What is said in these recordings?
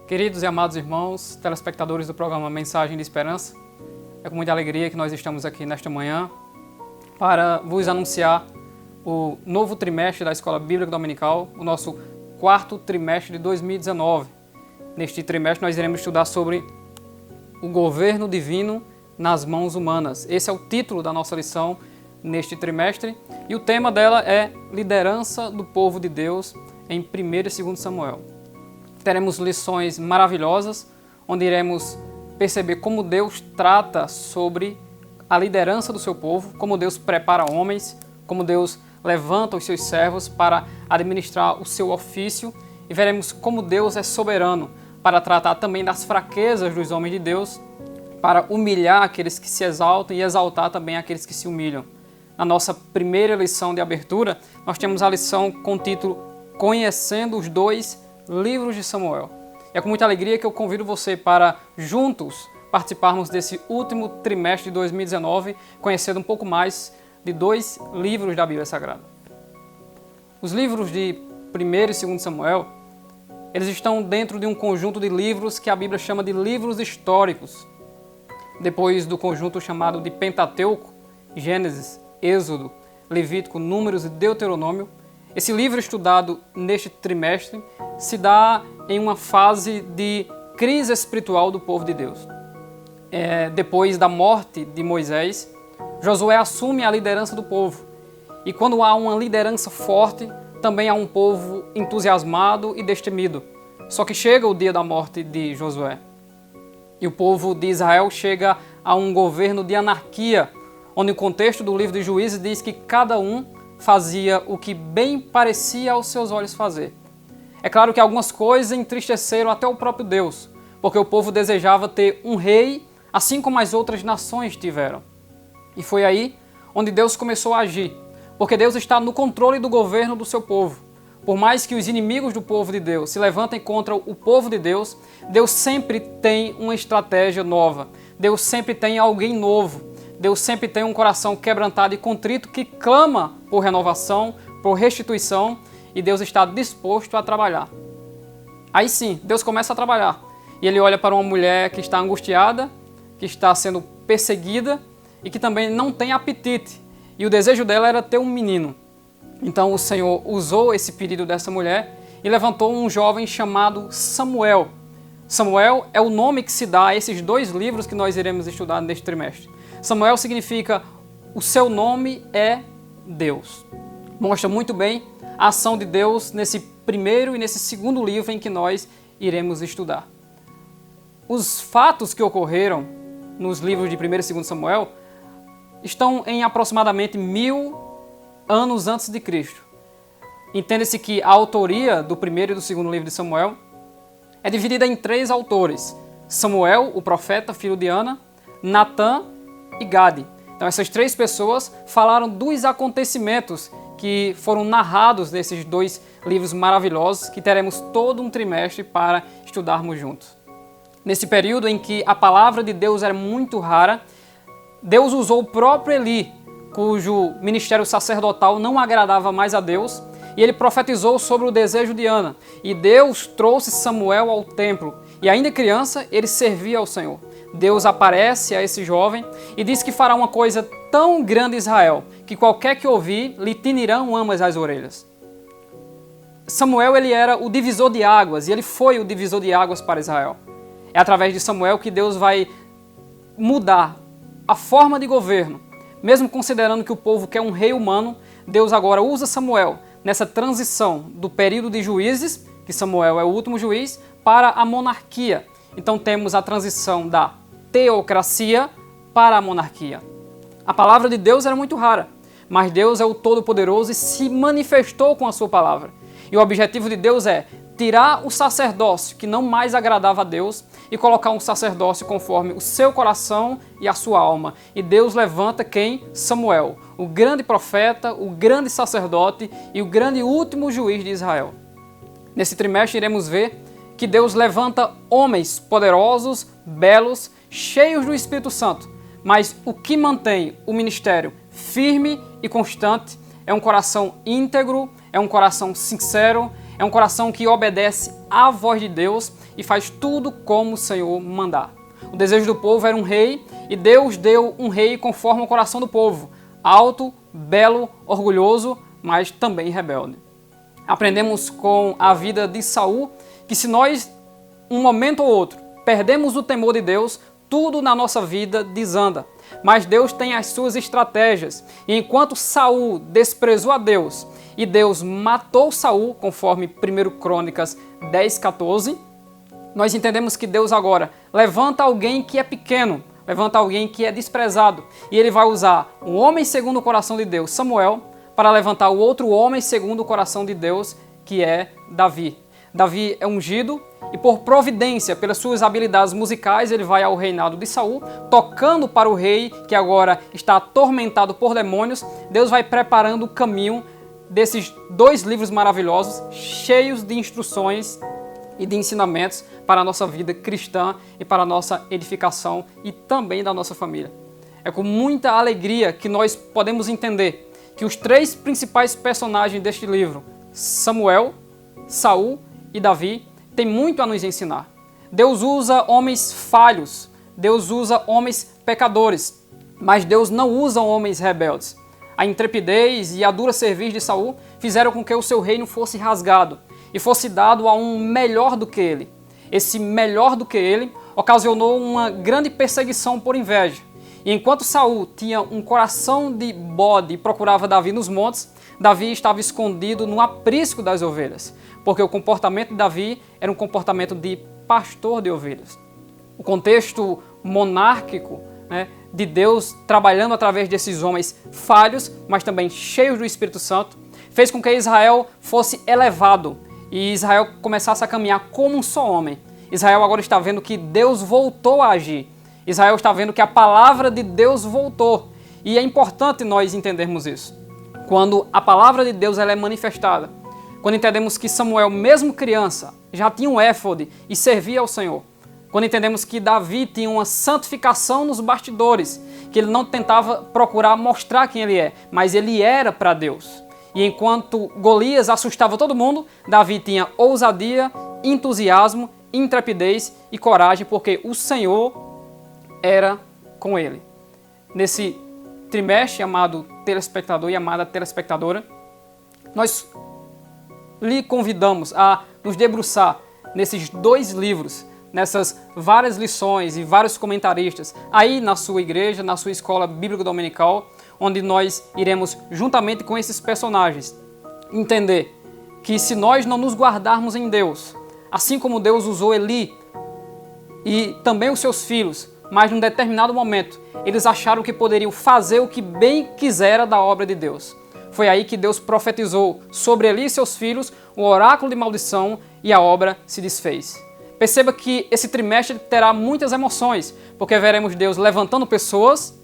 Queridos e amados irmãos, telespectadores do programa Mensagem de Esperança, é com muita alegria que nós estamos aqui nesta manhã para vos anunciar o novo trimestre da Escola Bíblica Dominical, o nosso quarto trimestre de 2019. Neste trimestre nós iremos estudar sobre o governo divino nas mãos humanas. Esse é o título da nossa lição neste trimestre e o tema dela é liderança do povo de Deus em 1 e 2 Samuel. Teremos lições maravilhosas, onde iremos perceber como Deus trata sobre a liderança do seu povo, como Deus prepara homens, como Deus levanta os seus servos para administrar o seu ofício, e veremos como Deus é soberano para tratar também das fraquezas dos homens de Deus, para humilhar aqueles que se exaltam e exaltar também aqueles que se humilham. Na nossa primeira lição de abertura, nós temos a lição com o título Conhecendo os dois livros de Samuel. É com muita alegria que eu convido você para juntos participarmos desse último trimestre de 2019, conhecendo um pouco mais de dois livros da Bíblia Sagrada. Os livros de 1 e 2 Samuel, eles estão dentro de um conjunto de livros que a Bíblia chama de livros históricos. Depois do conjunto chamado de Pentateuco, Gênesis, Êxodo, Levítico, Números e Deuteronômio, esse livro estudado neste trimestre se dá em uma fase de crise espiritual do povo de Deus. Depois da morte de Moisés, Josué assume a liderança do povo. E quando há uma liderança forte, também há um povo entusiasmado e destemido. Só que chega o dia da morte de Josué. E o povo de Israel chega a um governo de anarquia, onde o contexto do livro de Juízes diz que cada um fazia o que bem parecia aos seus olhos fazer. É claro que algumas coisas entristeceram até o próprio Deus, porque o povo desejava ter um rei, assim como as outras nações tiveram. E foi aí onde Deus começou a agir, porque Deus está no controle do governo do seu povo. Por mais que os inimigos do povo de Deus se levantem contra o povo de Deus, Deus sempre tem uma estratégia nova. Deus sempre tem alguém novo. Deus sempre tem um coração quebrantado e contrito que clama por renovação, por restituição, e Deus está disposto a trabalhar. Aí sim, Deus começa a trabalhar. E ele olha para uma mulher que está angustiada, que está sendo perseguida e que também não tem apetite. E o desejo dela era ter um menino. Então o Senhor usou esse pedido dessa mulher e levantou um jovem chamado Samuel. Samuel é o nome que se dá a esses dois livros que nós iremos estudar neste trimestre. Samuel significa o seu nome é Deus. Mostra muito bem a ação de Deus nesse primeiro e nesse segundo livro em que nós iremos estudar. Os fatos que ocorreram nos livros de 1 e 2 Samuel estão em aproximadamente 1000 anos antes de Cristo. Entende-se que a autoria do primeiro e do segundo livro de Samuel é dividida em 3 autores: Samuel, o profeta, filho de Ana, Natã e Gade. Então essas 3 pessoas falaram dos acontecimentos que foram narrados nesses 2 livros maravilhosos que teremos todo um trimestre para estudarmos juntos. Nesse período em que a palavra de Deus era muito rara, Deus usou o próprio Eli, cujo ministério sacerdotal não agradava mais a Deus, e ele profetizou sobre o desejo de Ana. E Deus trouxe Samuel ao templo, e ainda criança ele servia ao Senhor. Deus aparece a esse jovem e diz que fará uma coisa tão grande em Israel, que qualquer que ouvir lhe tinirão ambas as orelhas. Samuel ele era o divisor de águas, e ele foi o divisor de águas para Israel. É através de Samuel que Deus vai mudar a forma de governo. Mesmo considerando que o povo quer um rei humano, Deus agora usa Samuel nessa transição do período de juízes, que Samuel é o último juiz, para a monarquia. Então temos a transição da teocracia para a monarquia. A palavra de Deus era muito rara, mas Deus é o Todo-Poderoso e se manifestou com a sua palavra. E o objetivo de Deus é tirar o sacerdócio que não mais agradava a Deus e colocar um sacerdócio conforme o seu coração e a sua alma. E Deus levanta quem? Samuel, o grande profeta, o grande sacerdote e o grande último juiz de Israel. Nesse trimestre iremos ver que Deus levanta homens poderosos, belos, cheios do Espírito Santo, mas o que mantém o ministério firme e constante é um coração íntegro, é um coração sincero, é um coração que obedece à voz de Deus e faz tudo como o Senhor mandar. O desejo do povo era um rei, e Deus deu um rei conforme o coração do povo, alto, belo, orgulhoso, mas também rebelde. Aprendemos com a vida de Saul que se nós, um momento ou outro, perdemos o temor de Deus, tudo na nossa vida desanda. Mas Deus tem as suas estratégias. E enquanto Saul desprezou a Deus e Deus matou Saul, conforme 1 Crônicas 10:14, nós entendemos que Deus agora levanta alguém que é pequeno, levanta alguém que é desprezado. E ele vai usar um homem segundo o coração de Deus, Samuel, para levantar o outro homem segundo o coração de Deus, que é Davi. Davi é ungido e por providência, pelas suas habilidades musicais, ele vai ao reinado de Saul, tocando para o rei que agora está atormentado por demônios. Deus vai preparando o caminho desses 2 livros maravilhosos, cheios de instruções e de ensinamentos para a nossa vida cristã e para a nossa edificação e também da nossa família. É com muita alegria que nós podemos entender que os 3 principais personagens deste livro, Samuel, Saul e Davi, têm muito a nos ensinar. Deus usa homens falhos, Deus usa homens pecadores, mas Deus não usa homens rebeldes. A intrepidez e a dura cerviz de Saul fizeram com que o seu reino fosse rasgado e fosse dado a um melhor do que ele. Esse melhor do que ele ocasionou uma grande perseguição por inveja. E enquanto Saul tinha um coração de bode e procurava Davi nos montes, Davi estava escondido no aprisco das ovelhas, porque o comportamento de Davi era um comportamento de pastor de ovelhas. O contexto monárquico, de Deus trabalhando através desses homens falhos, mas também cheios do Espírito Santo, fez com que Israel fosse elevado e Israel começasse a caminhar como um só homem. Israel agora está vendo que Deus voltou a agir. Israel está vendo que a palavra de Deus voltou. E é importante nós entendermos isso. Quando a palavra de Deus ela é manifestada, quando entendemos que Samuel, mesmo criança, já tinha um éfode e servia ao Senhor, quando entendemos que Davi tinha uma santificação nos bastidores, que ele não tentava procurar mostrar quem ele é, mas ele era para Deus. E enquanto Golias assustava todo mundo, Davi tinha ousadia, entusiasmo, intrepidez e coragem, porque o Senhor era com ele. Nesse trimestre, amado telespectador e amada telespectadora, nós lhe convidamos a nos debruçar nesses 2 livros, nessas várias lições e vários comentaristas, aí na sua igreja, na sua escola bíblica dominical, onde nós iremos, juntamente com esses personagens, entender que se nós não nos guardarmos em Deus, assim como Deus usou Eli e também os seus filhos, mas num determinado momento, eles acharam que poderiam fazer o que bem quisera da obra de Deus. Foi aí que Deus profetizou sobre Eli e seus filhos um oráculo de maldição e a obra se desfez. Perceba que esse trimestre terá muitas emoções, porque veremos Deus levantando pessoas,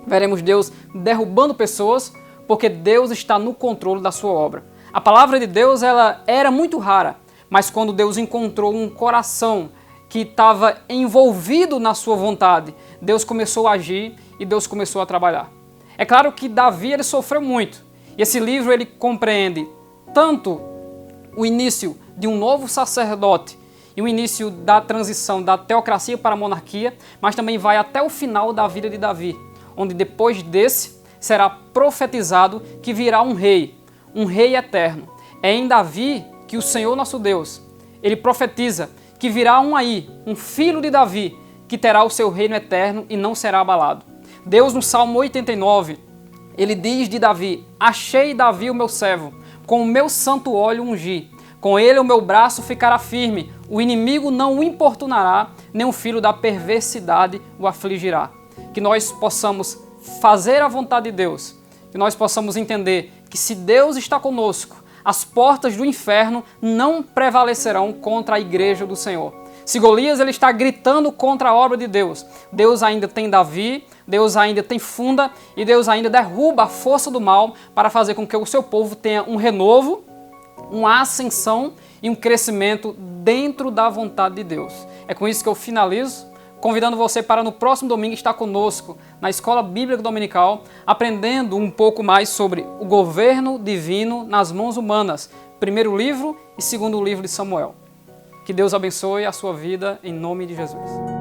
veremos Deus derrubando pessoas, porque Deus está no controle da sua obra. A palavra de Deus ela era muito rara, mas quando Deus encontrou um coração que estava envolvido na sua vontade, Deus começou a agir e Deus começou a trabalhar. É claro que Davi ele sofreu muito, e esse livro ele compreende tanto o início de um novo sacerdote e o início da transição da teocracia para a monarquia, mas também vai até o final da vida de Davi, onde depois desse será profetizado que virá um rei eterno. É em Davi que o Senhor nosso Deus, ele profetiza que virá um filho de Davi, que terá o seu reino eterno e não será abalado. Deus no Salmo 89, ele diz de Davi: achei Davi o meu servo, com o meu santo óleo ungi. Com ele o meu braço ficará firme, o inimigo não o importunará, nem o filho da perversidade o afligirá. Que nós possamos fazer a vontade de Deus, que nós possamos entender que se Deus está conosco, as portas do inferno não prevalecerão contra a igreja do Senhor. Se Golias ele está gritando contra a obra de Deus, Deus ainda tem Davi, Deus ainda tem funda e Deus ainda derruba a força do mal para fazer com que o seu povo tenha um renovo, uma ascensão e um crescimento dentro da vontade de Deus. É com isso que eu finalizo, convidando você para no próximo domingo estar conosco na Escola Bíblica Dominical, aprendendo um pouco mais sobre o governo divino nas mãos humanas, primeiro livro e segundo livro de Samuel. Que Deus abençoe a sua vida em nome de Jesus.